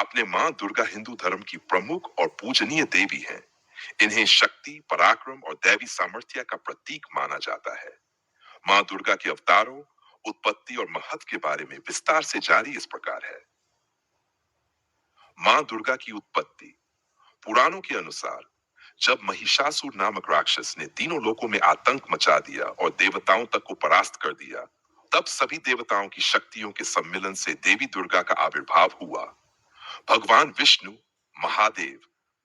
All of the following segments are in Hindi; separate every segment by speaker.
Speaker 1: अपने मां दुर्गा हिंदू धर्म की प्रमुख और पूजनीय देवी हैं। इन्हें शक्ति, पराक्रम और दैवी सामर्थ्य का प्रतीक माना जाता है। मां दुर्गा के अवतारों, उत्पत्ति और महत्व के बारे में विस्तार से जारी इस प्रकार है। मां दुर्गा की उत्पत्ति। पुराणों के अनुसार जब महिषासुर नामक राक्षस ने तीनों लोकों में आतंक मचा दिया और देवताओं तक को परास्त कर दिया, तब सभी देवताओं की शक्तियों के सम्मिलन से देवी दुर्गा का आविर्भाव हुआ। भगवान विष्णु, महादेव,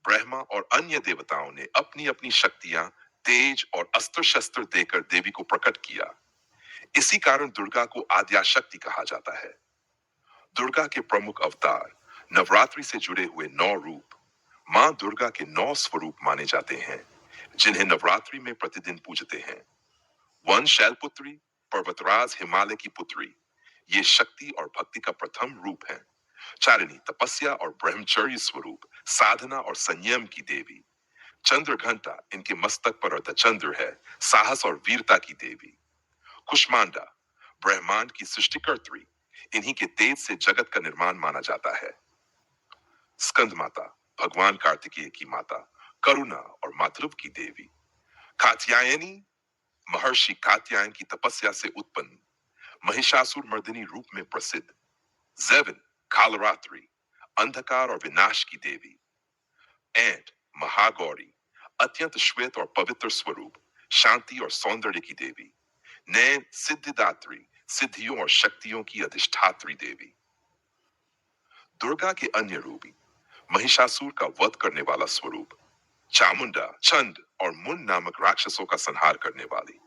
Speaker 1: ब्रह्मा और अन्य देवताओं ने अपनी अपनी शक्तियां, तेज और अस्त्र शस्त्र देकर देवी को प्रकट किया। इसी कारण दुर्गा को आद्याशक्ति कहा जाता है। दुर्गा के प्रमुख अवतार, नवरात्रि से जुड़े हुए 9 रूप। मां दुर्गा के 9 स्वरूप माने जाते हैं, जिन्हें नवरात्रि में प्रतिदिन पूजते हैं। वन शैलपुत्री, पर्वतराज हिमालय की पुत्री, ये शक्ति और भक्ति का प्रथम रूप है। चारिणी, तपस्या और ब्रह्मचर्य स्वरूप, साधना और संयम की देवी। चंद्रघंटा, इनके मस्तक पर अर्धचंद्र है, साहस और वीरता की देवी। कुष्मांडा, ब्रह्मांड की सृष्टिकर्त्री, इन्हीं के तेज से जगत का निर्माण माना जाता है। स्कंद माता, भगवान कार्तिकेय की माता, करुणा और मातृत्व की देवी। कात्यायनी, महर्षि कात्यायन की तपस्या से उत्पन्न, महिषासुर मर्दिनी रूप में प्रसिद्ध। ज़ेवन, कालरात्रि, अंधकार और विनाश की देवी। एंट, महागौरी, अत्यंत श्वेत और पवित्र स्वरूप, शांति और सौंदर्य की देवी। नैन, सिद्धिदात्री, सिद्धियों और शक्तियों की अधिष्ठात्री देवी। दुर्गा के अन्य रूप, महिषासुर का वध करने वाला स्वरूप, चामुंडा, चंड और मुन नामक राक्षसों का संहार करने वाली।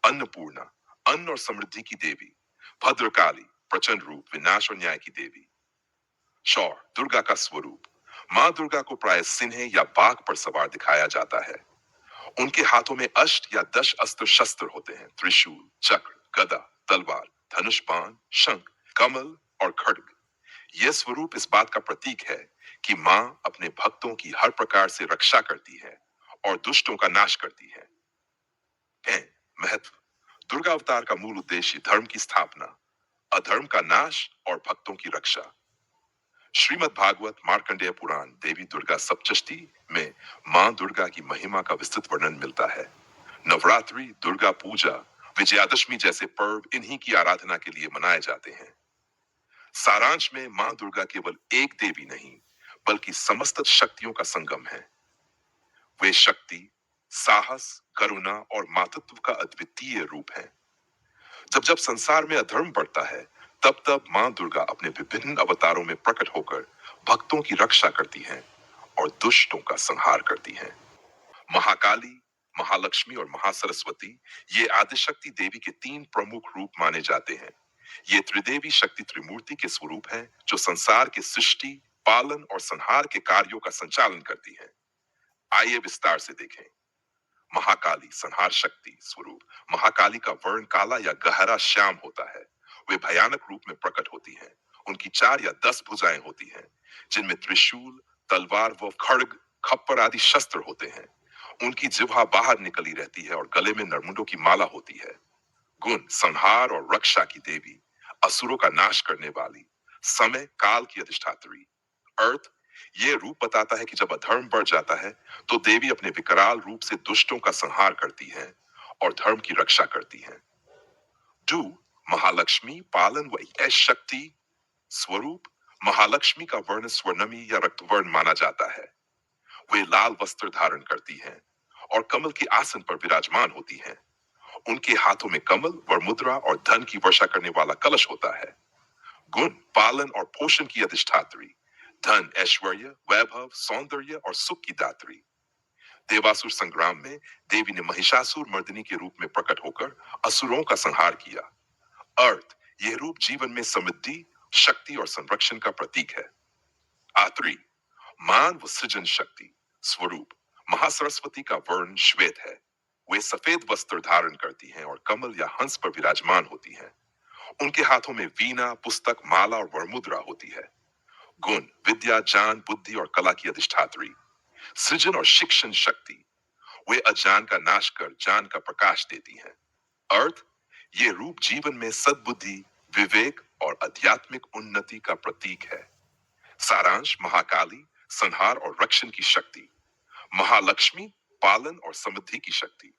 Speaker 1: अन्नपूर्णा, अन्न और समृद्धि की देवी। भद्रकाली, प्रचंड रूप, विनाश और न्याय की देवी। शौर, दुर्गा का स्वरूप। मां दुर्गा को प्राय सिंह या बाघ पर सवार दिखाया जाता है। उनके हाथों में अष्ट या 10 अस्त्र शस्त्र होते हैं: त्रिशूल, चक्र, गदा, तलवार, धनुष बाण, शंख, कमल और खड्ग। यह स्वरूप इस बात का प्रतीक है कि मां अपने भक्तों की हर प्रकार से रक्षा करती है और दुष्टों का नाश करती है। महत्व। दुर्गा अवतार का मूल उद्देश्य धर्म की स्थापना, अधर्म का नाश और भक्तों की रक्षा। श्रीमद् भागवत मार्कंडेय पुराण देवी दुर्गा सप्तष्ठी में मां दुर्गा की महिमा का विस्तृत वर्णन मिलता है। नवरात्रि, दुर्गा पूजा, विजयादशमी जैसे पर्व इन्हीं की आराधना के लिए मनाए जाते हैं। सारांश में मां दुर्गा केवल एक देवी नहीं, बल्कि समस्त शक्तियों का संगम है। वे शक्ति, साहस, करुणा और मातृत्व का अद्वितीय रूप है। जब जब संसार में अधर्म बढ़ता है, तब तब मां दुर्गा अपने विभिन्न अवतारों में प्रकट होकर भक्तों की रक्षा करती हैं और दुष्टों का संहार करती हैं। महाकाली, महालक्ष्मी और महासरस्वती, ये आदिशक्ति देवी के 3 प्रमुख रूप माने जाते हैं। ये त्रिदेवी शक्ति त्रिमूर्ति के स्वरूप हैं, जो संसार के सृष्टि, पालन और संहार के कार्यों का संचालन करती हैं। आइए विस्तार से देखें। महाकाली, संहार शक्ति स्वरूप। महाकाली का वर्ण काला या गहरा श्याम होता है। वे भयानक रूप में प्रकट होती हैं। उनकी 4 या 10 भुजाएं होती हैं, जिनमें त्रिशूल, तलवार व खड्ग, खप्पर आदि शस्त्र होते हैं। उनकी जिह्वा बाहर निकली रहती है और गले में नरमुंडों की माला होती है। गुण, संहार और रक्षा की देवी, असुरों का नाश करने वाली, समय काल की अधिष्ठात्री। अर्थ, ये रूप बताता है कि जब अधर्म बढ़ जाता है, तो देवी अपने विकराल रूप से दुष्टों का संहार करती हैं और धर्म की रक्षा करती हैं। डू, महालक्ष्मी, पालन व यश शक्ति स्वरूप। महालक्ष्मी का वर्ण स्वर्णमी या रक्तवर्ण माना जाता है। वे लाल वस्त्र धारण करती हैं और कमल के आसन पर विराजमान होती हैं। उनके हाथों में कमल, वरमुद्रा और धन की वर्षा करने वाला कलश होता है। गुण, पालन और पोषण की अधिष्ठात्री, धन, ऐश्वर्य, वैभव, सौंदर्य और सुख की दात्री। देवासुर संग्राम में देवी ने महिषासुर मर्दिनी के रूप में प्रकट होकर असुरों का संहार किया। अर्थ, यह रूप जीवन में समृद्धि, शक्ति और संरक्षण का प्रतीक है। आत्री, मान व सृजन शक्ति स्वरूप। महासरस्वती का वर्ण श्वेत है। वे सफेद वस्त्र धारण करती हैं और कमल या हंस पर विराजमान होती हैं। उनके हाथों में वीणा, पुस्तक, माला और वरमुद्रा होती है। गुण, विद्या, ज्ञान, बुद्धि और कला की अधिष्ठात्री। सृजन और शिक्षण शक्ति। वे अज्ञान का नाश कर ज्ञान का प्रकाश देती हैं। अर्थ, ये रूप जीवन में सद्बुद्धि, विवेक और आध्यात्मिक उन्नति का प्रतीक है। सारांश: महाकाली संहार और रक्षण की शक्ति, महालक्ष्मी पालन और समृद्धि की शक्ति,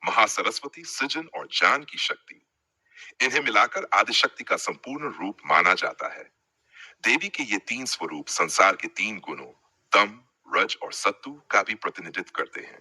Speaker 1: महासरस्वती सृजन और ज्ञान की शक्ति। इन्हें मिलाकर आदिशक्ति का संपूर्ण रूप माना जाता है। देवी के ये तीन स्वरूप संसार के तीन गुणों, तम, रज और सत्व का भी प्रतिनिधित्व करते हैं।